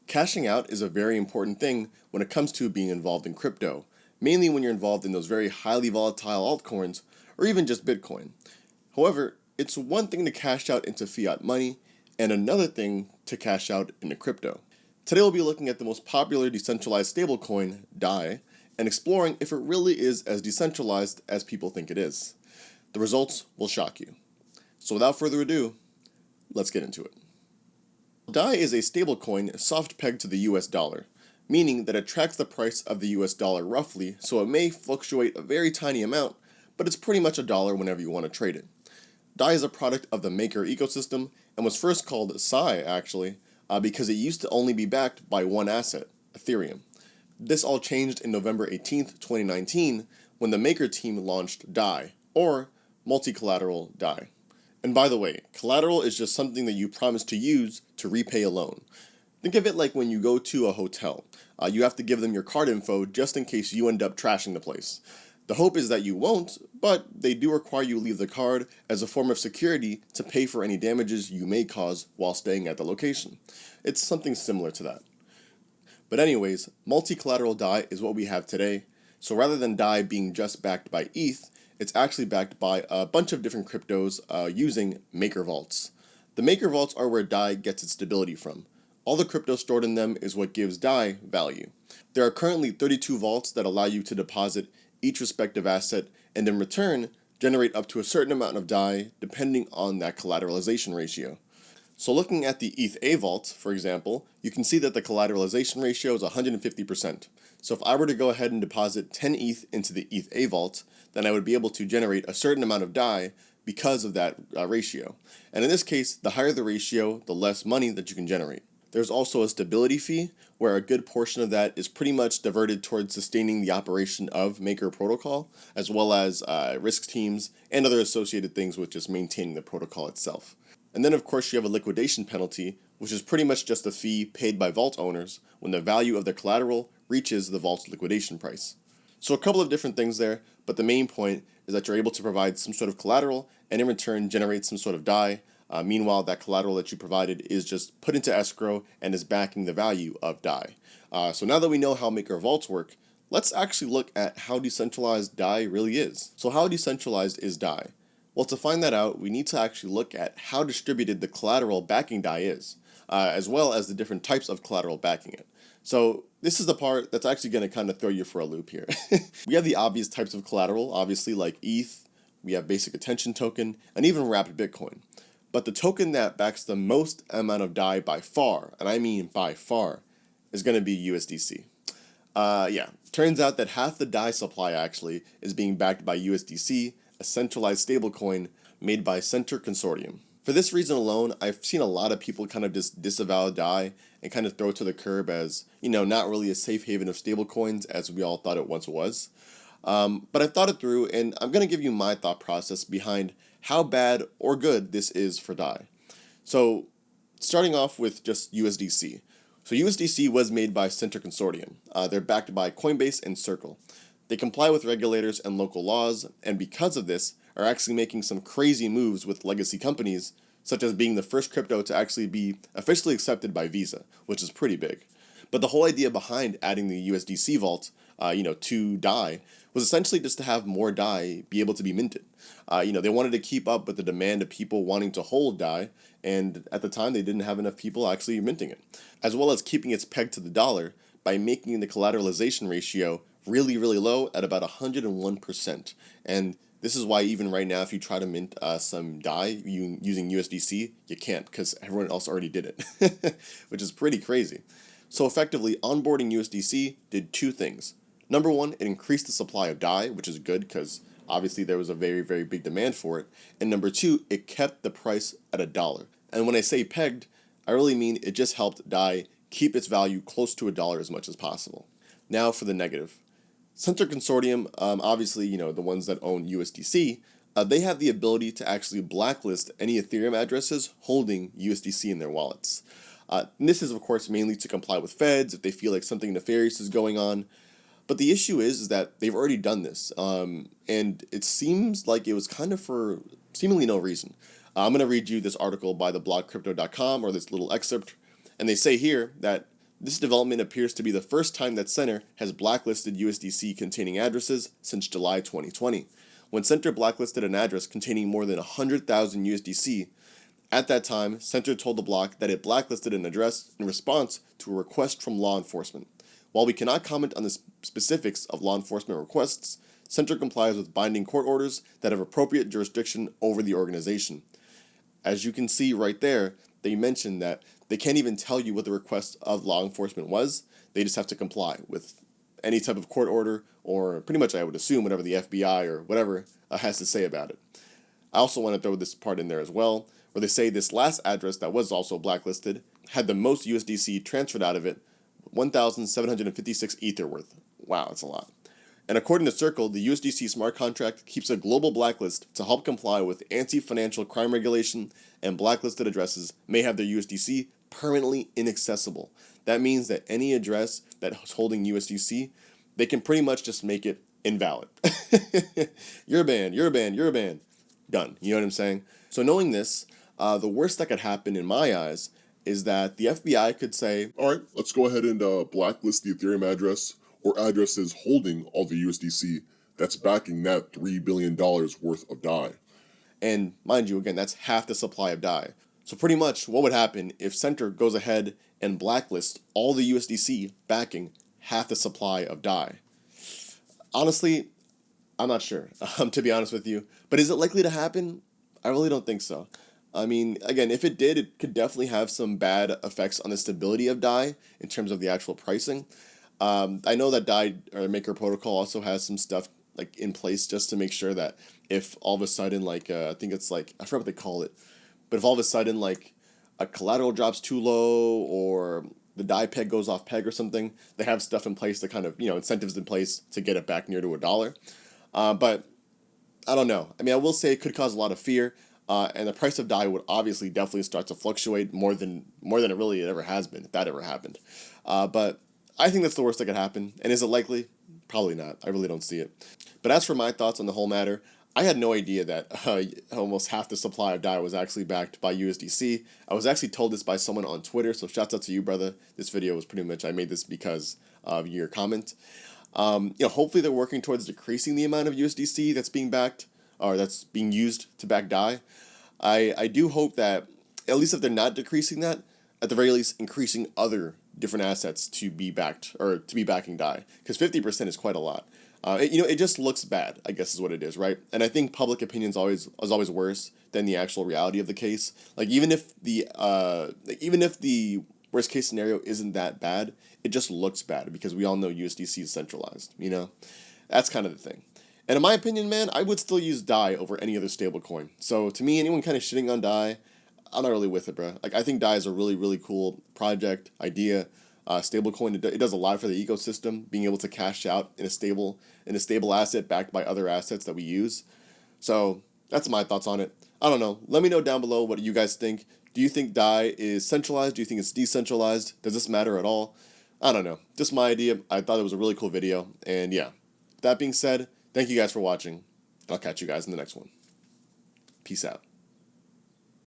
Cashing out is a very important thing when it comes to being involved in crypto, mainly when you're involved in those very highly volatile altcoins or even just Bitcoin. However, it's one thing to cash out into fiat money and another thing to cash out into crypto. Today we'll be looking at the most popular decentralized stablecoin, DAI, and exploring if it really is as decentralized as people think it is. The results will shock you. So without further ado, let's get into it. DAI is a stablecoin soft pegged to the US dollar, meaning that it tracks the price of the US dollar roughly, so it may fluctuate a very tiny amount, but it's pretty much a dollar whenever you want to trade it. DAI is a product of the Maker ecosystem and was first called Psi actually, because it used to only be backed by one asset, Ethereum. This all changed in November 18th, 2019, when the Maker team launched DAI, or multi-collateral DAI. And by the way, collateral is just something that you promise to use to repay a loan. Think of it like when you go to a hotel. You have to give them your card info just in case you end up trashing the place. The hope is that you won't, but they do require you leave the card as a form of security to pay for any damages you may cause while staying at the location. It's something similar to that. But anyways, multi-collateral DAI is what we have today. So rather than DAI being just backed by ETH, it's actually backed by a bunch of different cryptos using Maker vaults. The Maker vaults are where DAI gets its stability from. All the crypto stored in them is what gives DAI value. There are currently 32 vaults that allow you to deposit each respective asset and in return generate up to a certain amount of DAI depending on that collateralization ratio. So looking at the ETH vault, for example, you can see that the collateralization ratio is 150%. So if I were to go ahead and deposit 10 ETH into the ETH vault, then I would be able to generate a certain amount of DAI because of that ratio. And in this case, the higher the ratio, the less money that you can generate. There's also a stability fee, where a good portion of that is pretty much diverted towards sustaining the operation of Maker protocol, as well as risk teams and other associated things with just maintaining the protocol itself. And then of course you have a liquidation penalty, which is pretty much just a fee paid by vault owners when the value of their collateral reaches the vault's liquidation price. So a couple of different things there, but the main point is that you're able to provide some sort of collateral and in return generate some sort of DAI. Meanwhile, that collateral that you provided is just put into escrow and is backing the value of DAI. So now that we know how Maker vaults work, let's actually look at how decentralized DAI really is. So how decentralized is DAI? Well, to find that out, we need to actually look at how distributed the collateral backing DAI is, as well as the different types of collateral backing it. So this is the part that's actually going to kind of throw you for a loop here. We have the obvious types of collateral, obviously like ETH, we have basic attention token, and even wrapped Bitcoin. But the token that backs the most amount of DAI by far, and I mean by far, is going to be USDC. Turns out that half the DAI supply actually is being backed by USDC, a centralized stablecoin made by Center Consortium. For this reason alone, I've seen a lot of people kind of just disavow DAI and kind of throw it to the curb as, not really a safe haven of stablecoins as we all thought it once was. But I've thought it through and I'm going to give you my thought process behind how bad or good this is for DAI. So starting off with just USDC. So USDC was made by Center Consortium. They're backed by Coinbase and Circle. They comply with regulators and local laws, and because of this, are actually making some crazy moves with legacy companies, such as being the first crypto to actually be officially accepted by Visa, which is pretty big. But the whole idea behind adding the USDC vault, to DAI, was essentially just to have more DAI be able to be minted. They wanted to keep up with the demand of people wanting to hold DAI, and at the time they didn't have enough people actually minting it, as well as keeping its peg to the dollar by making the collateralization ratio really, really low at about 101%. And this is why even right now, if you try to mint some DAI using USDC, you can't because everyone else already did it, which is pretty crazy. So effectively, onboarding USDC did two things. Number one, it increased the supply of DAI, which is good because obviously there was a very, very big demand for it. And number two, it kept the price at $1. And when I say pegged, I really mean it just helped DAI keep its value close to $1 as much as possible. Now for the negative. Center Consortium, obviously, the ones that own USDC, they have the ability to actually blacklist any Ethereum addresses holding USDC in their wallets. And this is, of course, mainly to comply with feds if they feel like something nefarious is going on. But the issue is that they've already done this, and it seems like it was kind of for seemingly no reason. I'm going to read you this article by the blog crypto.com, or this little excerpt, and they say here that This development appears to be the first time that Center has blacklisted USDC containing addresses since July 2020. When Center blacklisted an address containing more than 100,000 USDC, at that time, Center told the block that it blacklisted an address in response to a request from law enforcement. While we cannot comment on the specifics of law enforcement requests, Center complies with binding court orders that have appropriate jurisdiction over the organization. As you can see right there, they mentioned that they can't even tell you what the request of law enforcement was. They just have to comply with any type of court order, or pretty much I would assume whatever the FBI or whatever has to say about it. I also want to throw this part in there as well, where they say this last address that was also blacklisted had the most USDC transferred out of it, 1,756 Ether worth. Wow, that's a lot. And according to Circle, the USDC smart contract keeps a global blacklist to help comply with anti-financial crime regulation, and blacklisted addresses may have their USDC permanently inaccessible. That means that any address that's holding USDC, they can pretty much just make it invalid. You're banned, you're banned, you're banned. Done. You know what I'm saying? So knowing this, the worst that could happen in my eyes is that the FBI could say, all right, let's go ahead and blacklist the Ethereum address or addresses holding all the USDC that's backing that $3 billion worth of DAI. And mind you, again, that's half the supply of DAI. So pretty much what would happen if Center goes ahead and blacklists all the USDC backing half the supply of DAI? Honestly, I'm not sure, to be honest with you. But is it likely to happen? I really don't think so. I mean, again, if it did, it could definitely have some bad effects on the stability of DAI in terms of the actual pricing. I know that DAI or Maker Protocol also has some stuff like in place just to make sure that if all of a sudden, like I think it's like, I forgot what they call it, but if all of a sudden like a collateral drops too low or the DAI peg goes off peg or something, they have stuff in place to kind of, incentives in place to get it back near to $1. But I don't know. I mean, I will say it could cause a lot of fear, and the price of DAI would obviously definitely start to fluctuate more than it really ever has been, if that ever happened. But I think that's the worst that could happen. And is it likely? Probably not. I really don't see it. But as for my thoughts on the whole matter, I had no idea that almost half the supply of DAI was actually backed by USDC. I was actually told this by someone on Twitter, so shouts out to you, brother. This video was pretty much, I made this because of your comment. Hopefully they're working towards decreasing the amount of USDC that's being backed, or that's being used to back DAI. I do hope that, at least if they're not decreasing that, at the very least increasing other different assets to be backed, or to be backing DAI, because 50% is quite a lot. It just looks bad, I guess is what it is, right? And I think public opinion is always worse than the actual reality of the case. Like even if the worst case scenario isn't that bad, it just looks bad because we all know USDC is centralized. That's kind of the thing. And in my opinion, man, I would still use DAI over any other stablecoin. So to me, anyone kind of shitting on DAI, I'm not really with it, bro. Like I think DAI is a really, really cool project, idea. Stablecoin, it does a lot for the ecosystem, being able to cash out in a stable asset backed by other assets that we use. So that's my thoughts on it. I don't know. Let me know down below what you guys think. Do you think DAI is centralized? Do you think it's decentralized? Does this matter at all? I don't know. Just my idea. I thought it was a really cool video. And yeah, that being said, thank you guys for watching. I'll catch you guys in the next one. Peace out.